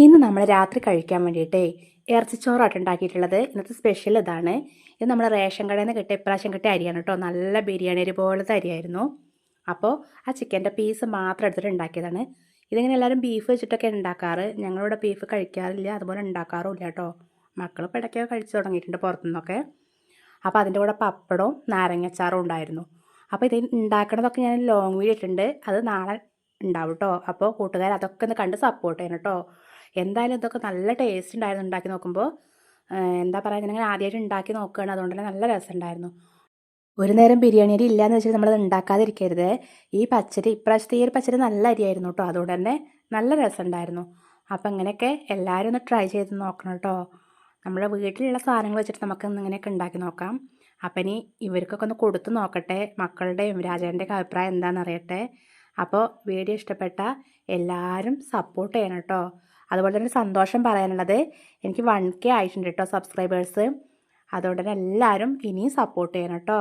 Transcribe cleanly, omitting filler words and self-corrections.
ഇന്ന് നമ്മൾ രാത്രി കഴിക്കാൻ വേണ്ടിയിട്ടേ ഇറച്ചിച്ചോറായിട്ട് ഉണ്ടാക്കിയിട്ടുള്ളത്. ഇന്നത്തെ സ്പെഷ്യൽ ഇതാണ്. ഇത് നമ്മൾ റേഷൻ കടയിൽ നിന്ന് കിട്ടിയ ഇപ്രാവശ്യം കിട്ടിയ അരിയാണ് കേട്ടോ. നല്ല ബിരിയാണി അരി പോലത്തെ അരിയായിരുന്നു. അപ്പോൾ ആ ചിക്കൻ്റെ പീസ് മാത്രം എടുത്തിട്ട് ഉണ്ടാക്കിയതാണ്. ഇതിങ്ങനെ എല്ലാവരും ബീഫ് വെച്ചിട്ടൊക്കെ ഉണ്ടാക്കാറ്. ഞങ്ങളിവിടെ ബീഫ് കഴിക്കാറില്ല, അതുപോലെ ഉണ്ടാക്കാറുമില്ല കേട്ടോ. മക്കളിപ്പോൾ ഇടയ്ക്കൊക്കെ കഴിച്ചു തുടങ്ങിയിട്ടുണ്ട് പുറത്തുനിന്നൊക്കെ. അപ്പോൾ അതിൻ്റെ കൂടെ പപ്പടവും നാരങ്ങച്ചാറും ഉണ്ടായിരുന്നു. അപ്പോൾ ഇത് ഉണ്ടാക്കണതൊക്കെ ഞാൻ ലോങ് വീഡിയോ ഇട്ടിട്ടുണ്ട്. അത് നാളെ ഉണ്ടാവും കേട്ടോ. അപ്പോൾ കൂട്ടുകാർ അതൊക്കെ ഒന്ന് കണ്ട് സപ്പോർട്ട് ചെയ്യണം കേട്ടോ. എന്തായാലും ഇതൊക്കെ നല്ല ടേസ്റ്റ് ഉണ്ടായിരുന്നു ഉണ്ടാക്കി നോക്കുമ്പോൾ. എന്താ പറയുക, ഞാൻ ആദ്യമായിട്ട് ഉണ്ടാക്കി നോക്കുകയാണ്, അതുകൊണ്ട് തന്നെ നല്ല രസമുണ്ടായിരുന്നു. ഒരു നേരം ബിരിയാണി അരി ഇല്ലയെന്ന് വെച്ചിട്ട് നമ്മളത് ഉണ്ടാക്കാതിരിക്കരുത്. ഈ പച്ചരി ഇപ്രാവശ്യത്തെ ഈ ഒരു പച്ചരി നല്ല അരിയായിരുന്നു കേട്ടോ, അതുകൊണ്ട് തന്നെ നല്ല രസമുണ്ടായിരുന്നു. അപ്പം ഇങ്ങനെയൊക്കെ എല്ലാവരും ഒന്ന് ട്രൈ ചെയ്ത് നോക്കണം കേട്ടോ. നമ്മുടെ വീട്ടിലുള്ള സാധനങ്ങൾ വെച്ചിട്ട് നമുക്ക് ഇങ്ങനെയൊക്കെ ഉണ്ടാക്കി നോക്കാം. അപ്പം ഇനി ഇവർക്കൊക്കെ ഒന്ന് കൊടുത്ത് നോക്കട്ടെ, മക്കളുടെയും രാജേൻ്റെയൊക്കെ അഭിപ്രായം എന്താണെന്ന് അറിയട്ടെ. അപ്പോൾ വീഡിയോ ഇഷ്ടപ്പെട്ട എല്ലാവരും സപ്പോർട്ട് ചെയ്യണം കേട്ടോ. അതുപോലെ തന്നെ സന്തോഷം പറയാനുള്ളത്, എനിക്ക് 1K ആയിട്ടുണ്ട് കേട്ടോ സബ്സ്ക്രൈബേഴ്സ്. അതുകൊണ്ട് തന്നെ എല്ലാവരും ഇനിയും സപ്പോർട്ട് ചെയ്യണം കേട്ടോ.